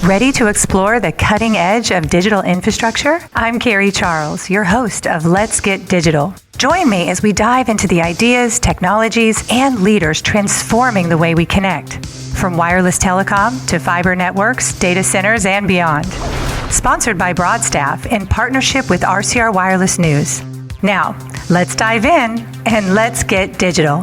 Ready to explore the cutting edge of digital infrastructure? I'm Carrie Charles, your host of Let's Get Digital. Join me as we dive into the ideas, technologies, and leaders transforming the way we connect. From wireless telecom to fiber networks, data centers, and beyond. Sponsored by Broadstaff in partnership with RCR Wireless News. Now, let's dive in and let's get digital.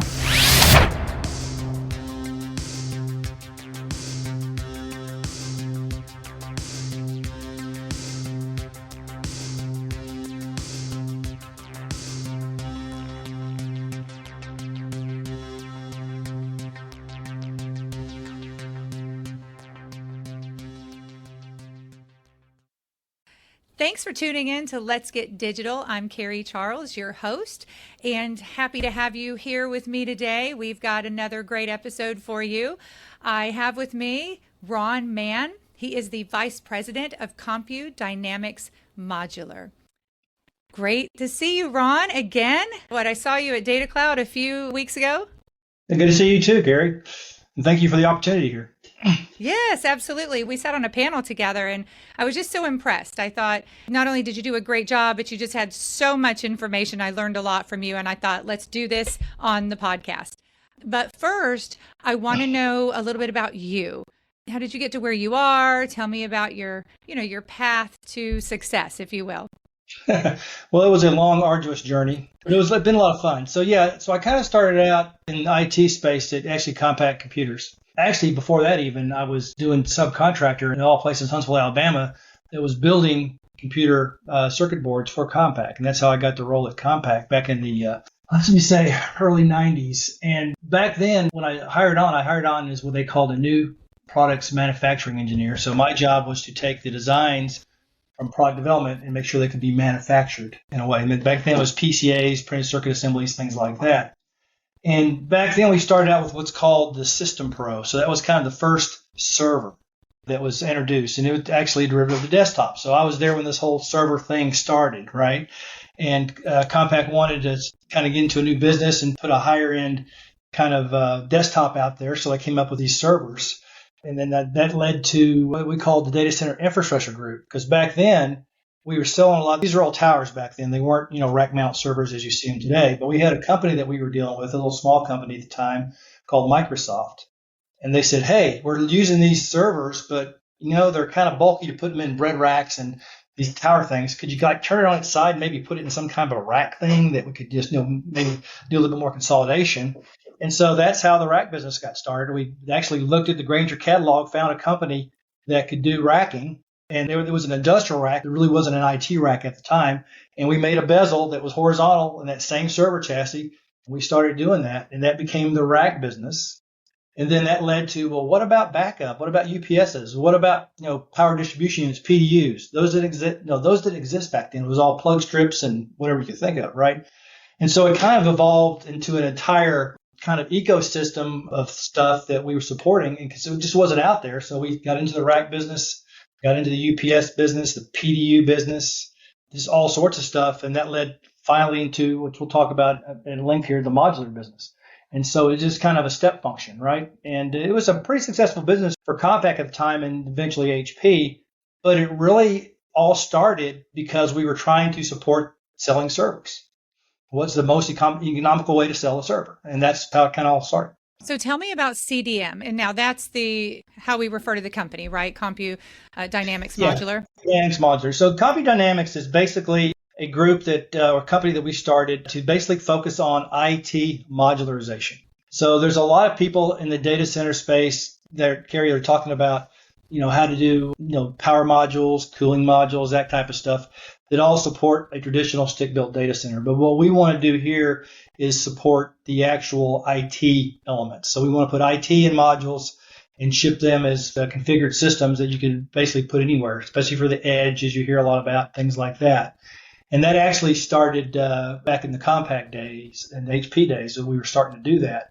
Thanks for tuning in to Let's Get Digital. I'm Carrie Charles, your host, and happy to have you here with me today. We've got another great episode for you. I have with me Mann. He is the Vice President of Dynamics Modular. Great to see you, Ron, again. I saw you at Data Cloud a few weeks ago. Good to see you too, Carrie. And thank you for the opportunity here. Yes, absolutely. We sat on a panel together and I was just so impressed. I thought not only did you do a great job, but you just had so much information. I learned a lot from you and I thought, let's do this on the podcast. But first, I want to know a little bit about you. How did you get to where you are? Tell me about your path to success, if you will. Well, it was a long, arduous journey, but it's been a lot of fun. So I kind of started out in the IT space at actually Compact Computers. Actually, before that even, I was doing subcontractor in all places, Huntsville, Alabama, that was building computer circuit boards for Compact. And that's how I got the role at Compact back in the, early 90s. And back then, when I hired on as what they called a new products manufacturing engineer. So my job was to take the designs from product development and make sure they could be manufactured in a way. And then back then it was PCAs, printed circuit assemblies, things like that. And back then we started out with what's called the System Pro. So that was kind of the first server that was introduced. And it was actually a derivative of the desktop. So I was there when this whole server thing started, right? And Compact wanted to kind of get into a new business and put a higher end kind of desktop out there. So I came up with these servers. And then that led to what we called the Data Center Infrastructure Group. Because back then, we were selling a lot. These are all towers back then. They weren't, rack mount servers as you see them today. But we had a company that we were dealing with, a little small company at the time called Microsoft. And they said, hey, we're using these servers, but, they're kind of bulky to put them in bread racks and these tower things. Could you turn it on its side and maybe put it in some kind of a rack thing that we could just, maybe do a little bit more consolidation? And so that's how the rack business got started. We actually looked at the Grainger catalog, found a company that could do racking. And there was an industrial rack. There really wasn't an IT rack at the time. And we made a bezel that was horizontal in that same server chassis. We started doing that. And that became the rack business. And then that led to, well, what about backup? What about UPSs? What about, power distribution units, PDUs? Those didn't exist back then. It was all plug strips and whatever you could think of, right? And so it kind of evolved into an entire kind of ecosystem of stuff that we were supporting. And because it just wasn't out there. So we got into the rack business. Got into the UPS business, the PDU business, just all sorts of stuff. And that led finally into, which we'll talk about in a link here, the modular business. And so it's just kind of a step function, right? And it was a pretty successful business for Compact at the time and eventually HP. But it really all started because we were trying to support selling servers. What's the most economical way to sell a server? And that's how it kind of all started. So tell me about CDM. And now that's how we refer to the company, right? Dynamics Modular. Dynamics Modular. So Dynamics is basically a group or a company that we started to basically focus on IT modularization. So there's a lot of people in the data center space that, Carrie, are talking about, how to do, power modules, cooling modules, that type of stuff that all support a traditional stick-built data center. But what we want to do here is support the actual IT elements. So we want to put IT in modules and ship them as configured systems that you can basically put anywhere, especially for the edge, as you hear a lot about, things like that. And that actually started back in the Compact days and the HP days that we were starting to do that.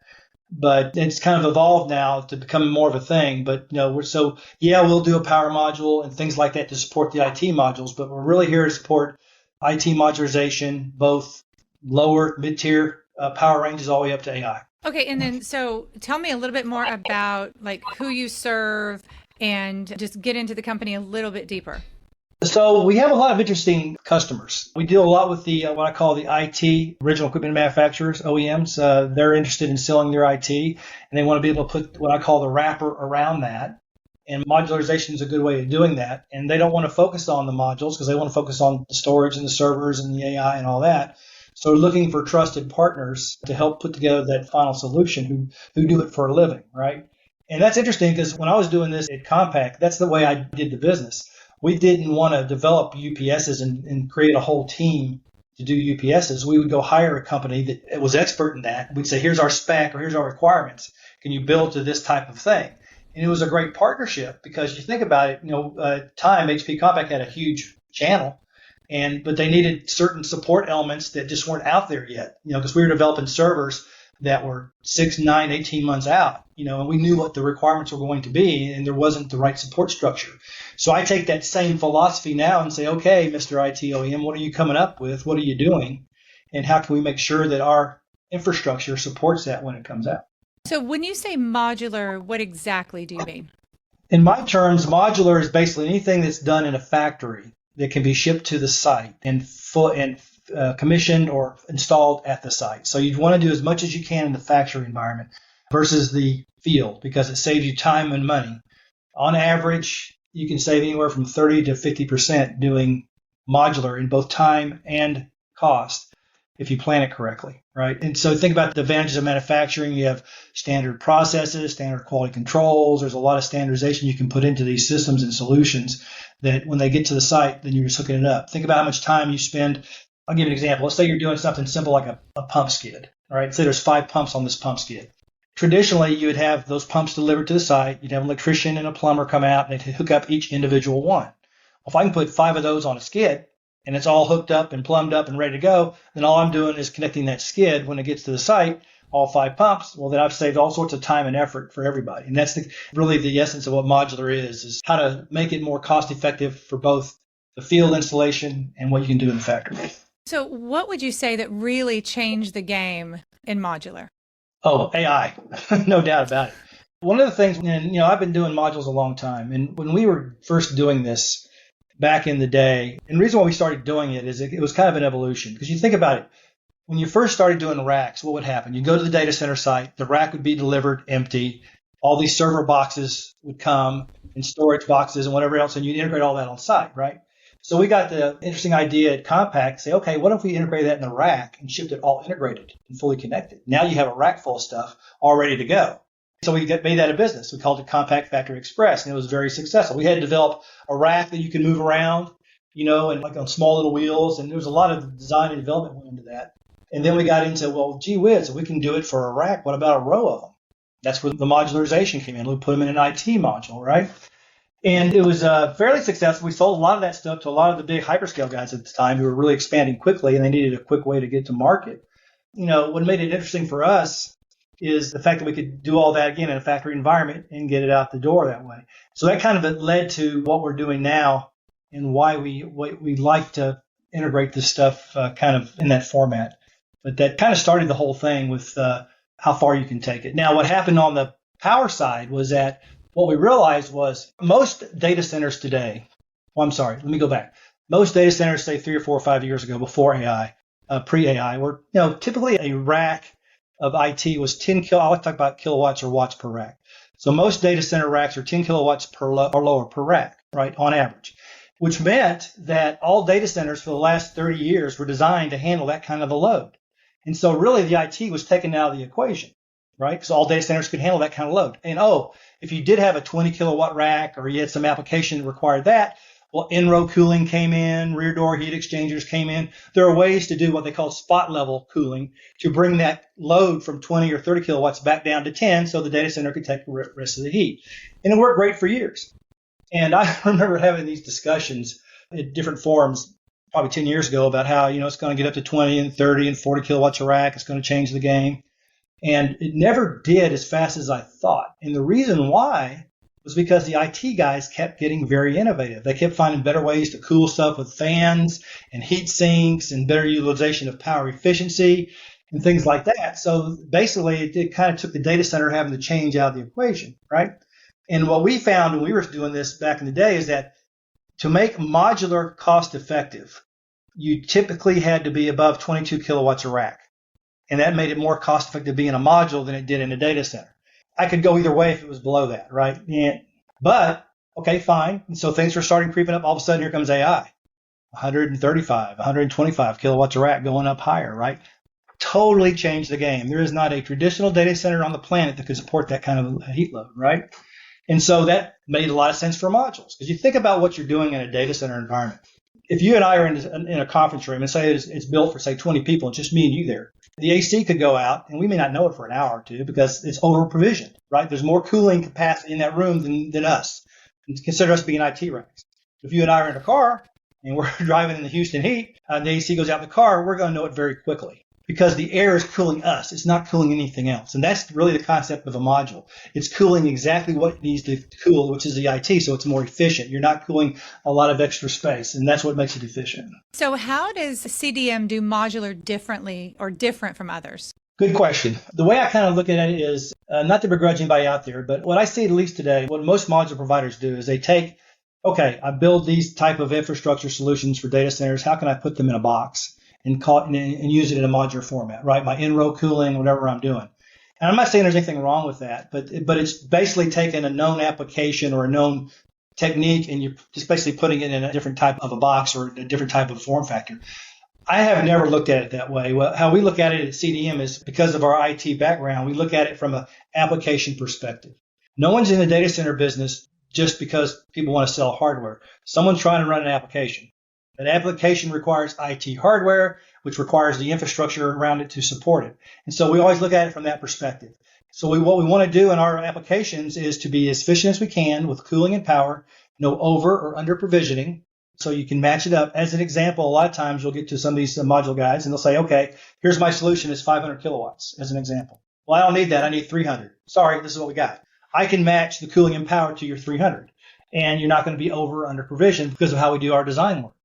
But it's kind of evolved now to become more of a thing. But, we'll do a power module and things like that to support the IT modules. But we're really here to support IT modularization, both lower, mid-tier power ranges all the way up to AI. Okay. And then, so tell me a little bit more about who you serve and just get into the company a little bit deeper? So we have a lot of interesting customers. We deal a lot with the what I call the IT, original equipment manufacturers, OEMs. They're interested in selling their IT, and they want to be able to put what I call the wrapper around that. And modularization is a good way of doing that. And they don't want to focus on the modules because they want to focus on the storage and the servers and the AI and all that. So we're looking for trusted partners to help put together that final solution who do it for a living, right? And that's interesting because when I was doing this at Compaq, that's the way I did the business. We didn't want to develop UPSs and create a whole team to do UPSs. We would go hire a company that was expert in that. We'd say, here's our spec or here's our requirements. Can you build to this type of thing? And it was a great partnership because you think about it, HP Compaq had a huge channel, but they needed certain support elements that just weren't out there yet, because we were developing servers that were 6, 9, 18 months out, and we knew what the requirements were going to be, and there wasn't the right support structure. So I take that same philosophy now and say, okay, Mr. IT OEM, what are you coming up with? What are you doing? And how can we make sure that our infrastructure supports that when it comes out? So when you say modular, what exactly do you mean? In my terms, modular is basically anything that's done in a factory that can be shipped to the site and commissioned or installed at the site. So you'd want to do as much as you can in the factory environment versus the field because it saves you time and money. On average, you can save anywhere from 30 to 50% doing modular in both time and cost if you plan it correctly, right? And so think about the advantages of manufacturing. You have standard processes, standard quality controls. There's a lot of standardization you can put into these systems and solutions that when they get to the site, then you're just hooking it up. Think about how much time you spend. I'll give you an example. Let's say you're doing something simple like a pump skid, all right? Say there's 5 pumps on this pump skid. Traditionally, you would have those pumps delivered to the site. You'd have an electrician and a plumber come out and they'd hook up each individual one. Well, if I can put 5 of those on a skid and it's all hooked up and plumbed up and ready to go, then all I'm doing is connecting that skid when it gets to the site, all 5 pumps. Well, then I've saved all sorts of time and effort for everybody. And that's really the essence of what modular is how to make it more cost effective for both the field installation and what you can do in the factory. So what would you say that really changed the game in modular? Oh, AI, no doubt about it. One of the things, and I've been doing modules a long time, and when we were first doing this back in the day, and the reason why we started doing it is it was kind of an evolution. Because you think about it, when you first started doing racks, what would happen? You go to the data center site, the rack would be delivered empty, all these server boxes would come, and storage boxes and whatever else, and you'd integrate all that on site, right? So we got the interesting idea at Compaq to say, okay, what if we integrate that in the rack and shipped it all integrated and fully connected? Now you have a rack full of stuff all ready to go. So we made that a business. We called it Compaq Factory Express, and it was very successful. We had to develop a rack that you can move around, and like on small little wheels, and there was a lot of design and development went into that. And then we got into, well, gee whiz, if we can do it for a rack, what about a row of them? That's where the modularization came in. We put them in an IT module, right? And it was fairly successful. We sold a lot of that stuff to a lot of the big hyperscale guys at the time who were really expanding quickly, and they needed a quick way to get to market. What made it interesting for us is the fact that we could do all that again in a factory environment and get it out the door that way. So that kind of led to what we're doing now and why we like to integrate this stuff kind of in that format. But that kind of started the whole thing with how far you can take it. Now, what happened on the power side was that what we realized was most data centers today, let me go back. Most data centers, say 3 or 4 or 5 years ago, before AI, pre-AI, were typically a rack of IT was 10 I like to talk about kilowatts or watts per rack. So most data center racks are 10 kilowatts or lower per rack, right, on average, which meant that all data centers for the last 30 years were designed to handle that kind of a load. And so really the IT was taken out of the equation, right? Because all data centers could handle that kind of load. And if you did have a 20 kilowatt rack or you had some application that required that, well, in-row cooling came in, rear door heat exchangers came in. There are ways to do what they call spot level cooling to bring that load from 20 or 30 kilowatts back down to 10 so the data center could take the rest of the heat. And it worked great for years. And I remember having these discussions at different forums probably 10 years ago about how, it's going to get up to 20 and 30 and 40 kilowatts a rack. It's going to change the game. And it never did as fast as I thought. And the reason why was because the IT guys kept getting very innovative. They kept finding better ways to cool stuff with fans and heat sinks and better utilization of power efficiency and things like that. So basically, it kind of took the data center having to change out of the equation, right? And what we found when we were doing this back in the day is that to make modular cost effective, you typically had to be above 22 kilowatts a rack. And that made it more cost effective being a module than it did in a data center. I could go either way if it was below that, right? But, okay, fine. And so things were starting creeping up. All of a sudden, here comes AI. 135, 125 kilowatts a rack going up higher, right? Totally changed the game. There is not a traditional data center on the planet that could support that kind of heat load, right? And so that made a lot of sense for modules. Because you think about what you're doing in a data center environment. If you and I are in a conference room and say it's built for, say, 20 people, it's just me and you there, the AC could go out, and we may not know it for an hour or two because it's over-provisioned, right? There's more cooling capacity in that room than us. And consider us being IT racks. If you and I are in a car and we're driving in the Houston heat, the AC goes out in the car, we're going to know it very quickly because the air is cooling us. It's not cooling anything else. And that's really the concept of a module. It's cooling exactly what it needs to cool, which is the IT, so it's more efficient. You're not cooling a lot of extra space, and that's what makes it efficient. So how does CDM do modular differently or different from others? Good question. The way I kind of look at it is, not to begrudge anybody out there, but what I see at least today, what most modular providers do is they take, okay, I build these type of infrastructure solutions for data centers. How can I put them in a box and use it in a modular format, right? My in-row cooling, whatever I'm doing. And I'm not saying there's anything wrong with that, but it's basically taking a known application or a known technique and you're just basically putting it in a different type of a box or a different type of form factor. I have never looked at it that way. Well, how we look at it at CDM is because of our IT background, we look at it from an application perspective. No one's in the data center business just because people want to sell hardware. Someone's trying to run an application. That application requires IT hardware, which requires the infrastructure around it to support it. And so we always look at it from that perspective. So what we want to do in our applications is to be as efficient as we can with cooling and power, no over or under provisioning. So you can match it up. As an example, a lot of times you'll get to some of these module guys and they'll say, okay, here's my solution is 500 kilowatts as an example. Well, I don't need that. I need 300. Sorry, this is what we got. I can match the cooling and power to your 300. And you're not going to be over or under provision because of how we do our design work.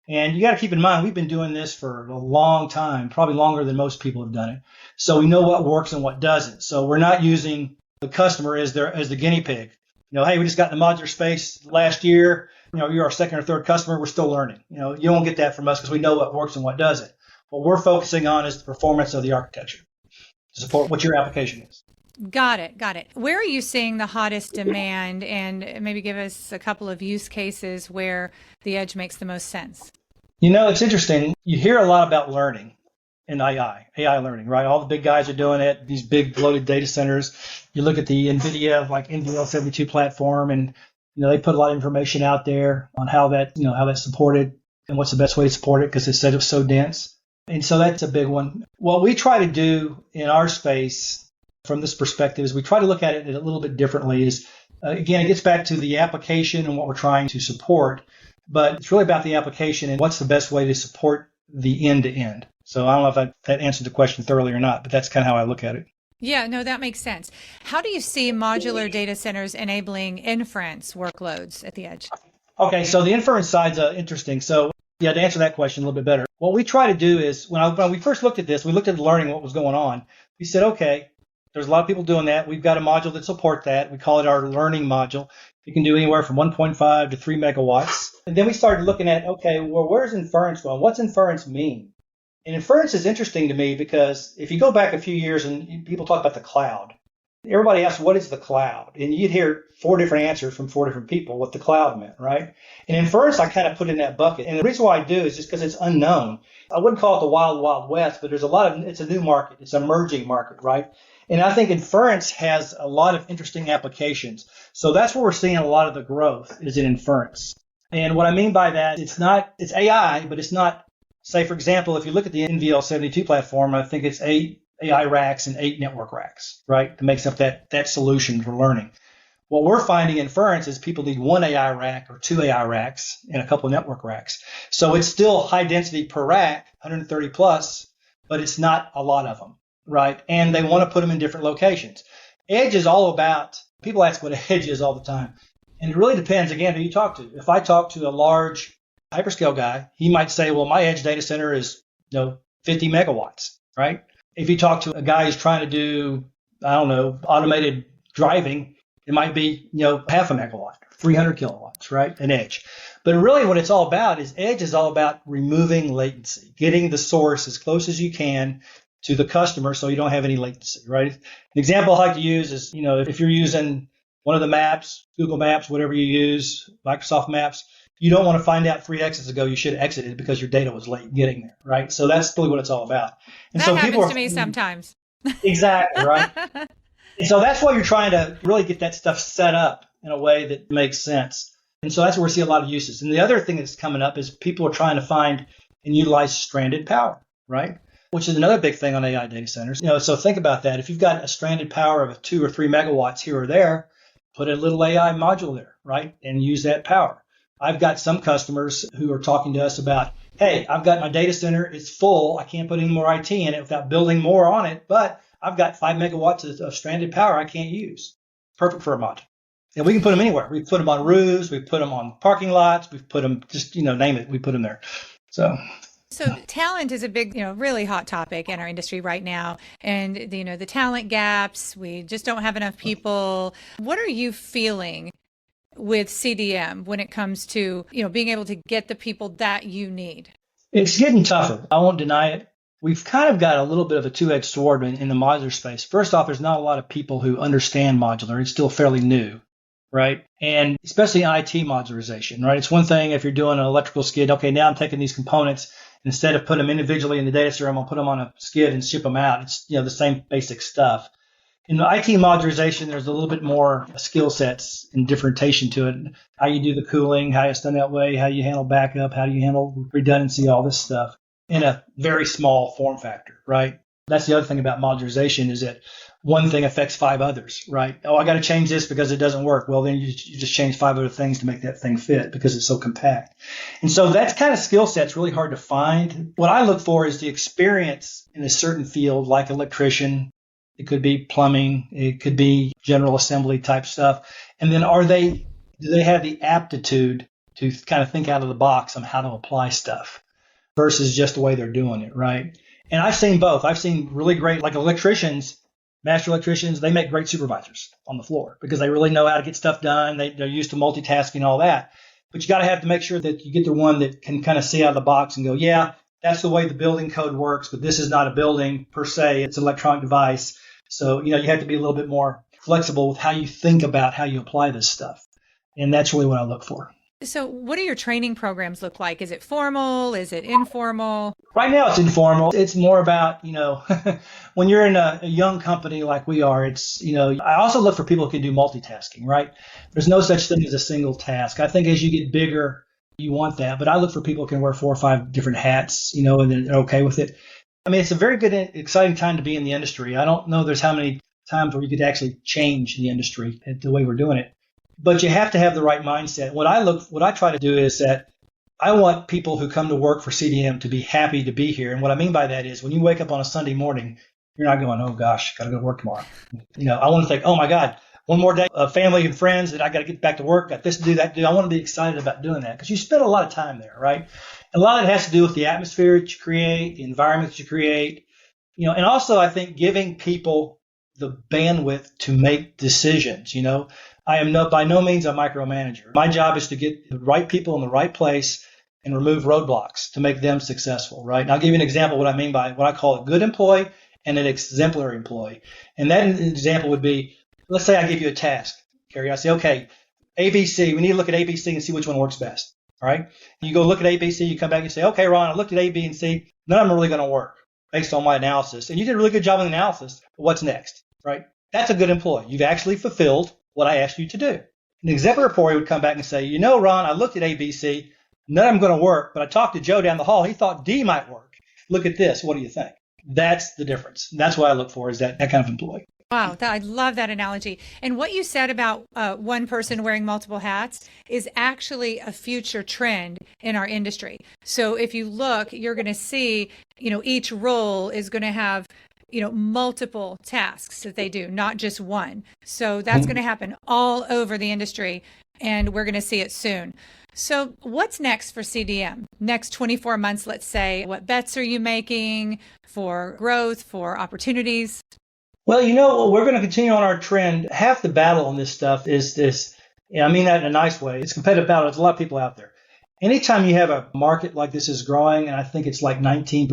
And you got to keep in mind, we've been doing this for a long time, probably longer than most people have done it. So we know what works and what doesn't. So we're not using the customer as the guinea pig. Hey, we just got in the modular space last year. You're our second or third customer. We're still learning. You don't get that from us because we know what works and what doesn't. What we're focusing on is the performance of the architecture to support what your application is. Got it. Where are you seeing the hottest demand? And maybe give us a couple of use cases where the edge makes the most sense. It's interesting. You hear a lot about learning in AI learning, right? All the big guys are doing it, these big bloated data centers. You look at the NVIDIA, like NVL72 platform, and they put a lot of information out there on how that's supported and what's the best way to support it because it's so dense. And so that's a big one. What we try to do in our space from this perspective is we try to look at it a little bit differently. Again, it gets back to the application and what we're trying to support, but it's really about the application and what's the best way to support the end-to-end. So I don't know if that answered the question thoroughly or not, but that's kind of how I look at it. Yeah, no, that makes sense. How do you see modular data centers enabling inference workloads at the edge? Okay, so the inference side's interesting. So to answer that question a little bit better, what we try to do is when we first looked at this, we looked at learning what was going on. We said, okay, there's a lot of people doing that. We've got a module that supports that. We call it our learning module. You can do anywhere from 1.5 to 3 megawatts. And then we started looking at, okay, well, where's inference going? What's inference mean? And inference is interesting to me because if you go back a few years and people talk about the cloud, everybody asks, what is the cloud? And you'd hear 4 different answers from 4 different people what the cloud meant, right? And inference, I kind of put in that bucket. And the reason why I do is just because it's unknown. I wouldn't call it the wild, wild west, but it's a new market. It's an emerging market, right? And I think inference has a lot of interesting applications. So that's where we're seeing a lot of the growth is in inference. And what I mean by that, it's AI, but it's not, say, for example, if you look at the NVL72 platform, I think it's 8 AI racks and 8 network racks, right? That makes up that solution for learning. What we're finding in inference is people need 1 AI rack or 2 AI racks and a couple of network racks. So it's still high density per rack, 130 plus, but it's not a lot of them. Right. And they want to put them in different locations. Edge is all about, people ask what edge is all the time. And it really depends, again, who you talk to. If I talk to a large hyperscale guy, he might say, well, my edge data center is 50 megawatts. Right. If you talk to a guy who's trying to do, automated driving, It might be, half a megawatt, 300 kilowatts, right? An edge. But really what it's all about is edge is all about removing latency, getting the source as close as you can to the customer so you don't have any latency, right? An example I like to use is, if you're using one of the maps, Google Maps, whatever you use, Microsoft Maps, you don't want to find out 3 exits ago you should have exited because your data was late getting there, right? So that's really what it's all about. And that so happens to me sometimes. Exactly, right? And so that's why you're trying to really get that stuff set up in a way that makes sense. And so that's where we see a lot of uses. And the other thing that's coming up is people are trying to find and utilize stranded power, right? Which is another big thing on AI data centers. So think about that. If you've got a stranded power of 2 or 3 megawatts here or there, put a little AI module there, right? And use that power. I've got some customers who are talking to us about, hey, I've got my data center, it's full. I can't put any more IT in it without building more on it, but I've got 5 megawatts of stranded power I can't use. Perfect for a mod. And we can put them anywhere. We put them on roofs, we put them on parking lots, we've put them, just, name it, we put them there. So talent is a big, really hot topic in our industry right now. And, the talent gaps, we just don't have enough people. What are you feeling with CDM when it comes to, being able to get the people that you need? It's getting tougher. I won't deny it. We've kind of got a little bit of a two-edged sword in the modular space. First off, there's not a lot of people who understand modular. It's still fairly new, right? And especially in IT modularization, right? It's one thing if you're doing an electrical skid. Okay, now I'm taking these components. Instead of putting them individually in the data center, I'm going to put them on a skid and ship them out. It's, the same basic stuff. In the IT modularization, there's a little bit more skill sets and differentiation to it. How you do the cooling, how it's done that way, how you handle backup, how do you handle redundancy, all this stuff in a very small form factor, right? That's the other thing about modularization is that one thing affects 5 others, right? Oh, I got to change this because it doesn't work. Well, then you just change 5 other things to make that thing fit because it's so compact. And so that kind of skill set's really hard to find. What I look for is the experience in a certain field, like electrician. It could be plumbing. It could be general assembly type stuff. And then do they have the aptitude to kind of think out of the box on how to apply stuff versus just the way they're doing it, right? And I've seen both. I've seen really great, like electricians, master electricians, they make great supervisors on the floor because they really know how to get stuff done. They're used to multitasking, all that. But you got to have to make sure that you get the one that can kind of see out of the box and go, yeah, that's the way the building code works, but this is not a building per se. It's an electronic device. So, you have to be a little bit more flexible with how you think about how you apply this stuff. And that's really what I look for. So what do your training programs look like? Is it formal? Is it informal? Right now it's informal. It's more about, when you're in a young company like we are, it's, I also look for people who can do multitasking, right? There's no such thing as a single task. I think as you get bigger, you want that. But I look for people who can wear 4 or 5 different hats, and they're okay with it. I mean, it's a very good, exciting time to be in the industry. I don't know there's how many times where you could actually change the industry the way we're doing it. But you have to have the right mindset. What I try to do is that I want people who come to work for CDM to be happy to be here. And what I mean by that is when you wake up on a Sunday morning, you're not going, oh gosh, got to go to work tomorrow. I want to think, oh my God, one more day of family and friends that I got to get back to work, got this to do, that to do. I want to be excited about doing that because you spend a lot of time there, right? A lot of it has to do with the atmosphere that you create, the environment that you create, and also I think giving people the bandwidth to make decisions. I am by no means a micromanager. My job is to get the right people in the right place and remove roadblocks to make them successful, right? And I'll give you an example of what I mean by what I call a good employee and an exemplary employee. And that example would be, let's say I give you a task, Carrie. I say, okay, ABC, we need to look at ABC and see which one works best, all right? And you go look at ABC, you come back and say, okay, Ron, I looked at A, B, and C. None of them are really going to work based on my analysis. And you did a really good job in the analysis, but what's next, right? That's a good employee. You've actually fulfilled what I asked you to do. An exemplary employee would come back and say, Ron, I looked at ABC, none of them going to work, but I talked to Joe down the hall. He thought D might work. Look at this. What do you think? That's the difference. That's what I look for is that kind of employee. Wow, I love that analogy. And what you said about one person wearing multiple hats is actually a future trend in our industry. So if you look, you're going to see, each role is going to have multiple tasks that they do, not just one. So that's going to happen all over the industry, and we're going to see it soon. So what's next for CDM? Next 24 months, let's say, what bets are you making for growth, for opportunities? Well, we're going to continue on our trend. Half the battle on this stuff is this. I mean that in a nice way. It's a competitive battle. There's a lot of people out there. Anytime you have a market like this is growing, and I think it's like 19%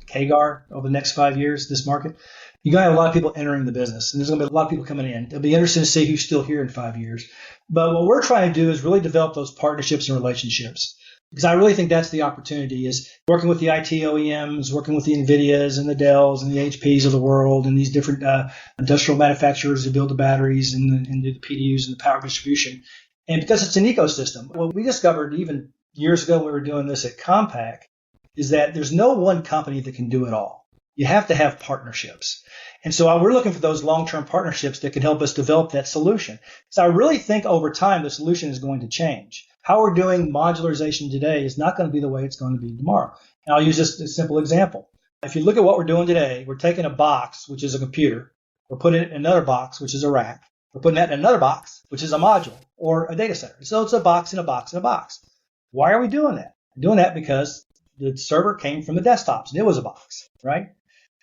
CAGR over the next 5 years, this market, you're going to have a lot of people entering the business. And there's going to be a lot of people coming in. It'll be interesting to see who's still here in 5 years. But what we're trying to do is really develop those partnerships and relationships. Because I really think that's the opportunity, is working with the IT OEMs, working with the NVIDIAs and the Dells and the HPs of the world and these different industrial manufacturers who build the batteries and do the PDUs and the power distribution. And because it's an ecosystem, what we discovered even years ago when we were doing this at Compaq is that there's no one company that can do it all. You have to have partnerships. And so we're looking for those long-term partnerships that can help us develop that solution. So I really think over time the solution is going to change. How we're doing modularization today is not going to be the way it's going to be tomorrow. And I'll use just a simple example. If you look at what we're doing today, we're taking a box, which is a computer. We're putting it in another box, which is a rack. We're putting that in another box, which is a module or a data center. So it's a box in a box in a box. Why are we doing that? We're doing that because the server came from the desktops and it was a box, right?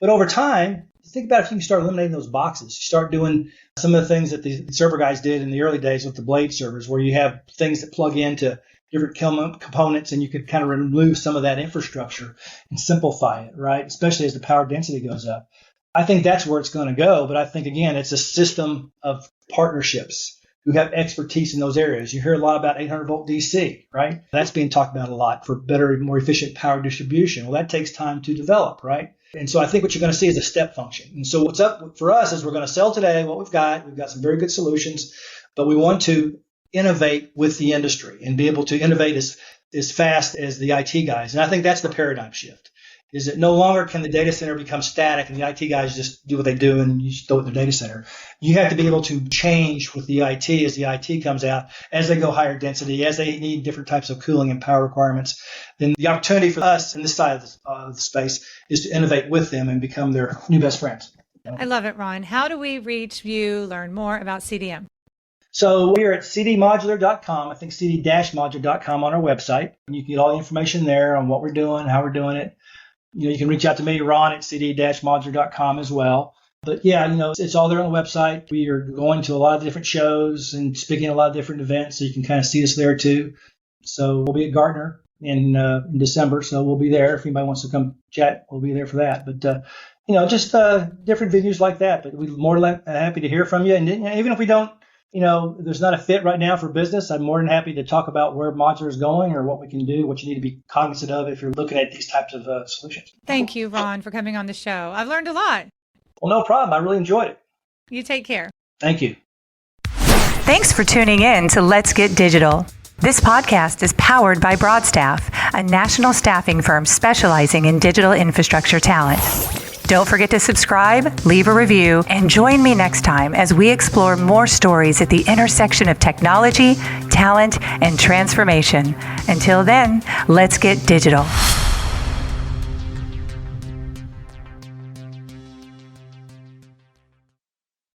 But over time, think about if you can start eliminating those boxes. You start doing some of the things that the server guys did in the early days with the blade servers, where you have things that plug into different components and you could kind of remove some of that infrastructure and simplify it, right? Especially as the power density goes up. I think that's where it's going to go. But I think, again, it's a system of partnerships who have expertise in those areas. You hear a lot about 800 volt DC, right? That's being talked about a lot for better, more efficient power distribution. Well, that takes time to develop, right? And so I think what you're going to see is a step function. And so what's up for us is we're going to sell today what we've got. We've got some very good solutions, but we want to innovate with the industry and be able to innovate as fast as the IT guys. And I think that's the paradigm shift, is that no longer can the data center become static and the IT guys just do what they do and you just throw it in the data center. You have to be able to change with the IT as the IT comes out, as they go higher density, as they need different types of cooling and power requirements. Then the opportunity for us in this side of the space is to innovate with them and become their new best friends. I love it, Ron. How do we reach you, learn more about CDM? So we're at cdmodular.com. I think cd-modular.com on our website. And you can get all the information there on what we're doing, how we're doing it. You can reach out to me, Ron, at cd-modular.com as well. But yeah, it's all there on the website. We are going to a lot of different shows and speaking at a lot of different events, so you can kind of see us there too. So we'll be at Gartner in December, so we'll be there. If anybody wants to come chat, we'll be there for that. But just different venues like that. But we're more than happy to hear from you. And even if we don't, there's not a fit right now for business, I'm more than happy to talk about where Modular is going or what we can do, what you need to be cognizant of if you're looking at these types of solutions. Thank you, Ron, for coming on the show. I've learned a lot. Well, no problem. I really enjoyed it. You take care. Thank you. Thanks for tuning in to Let's Get Digital. This podcast is powered by Broadstaff, a national staffing firm specializing in digital infrastructure talent. Don't forget to subscribe, leave a review, and join me next time as we explore more stories at the intersection of technology, talent, and transformation. Until then, let's get digital.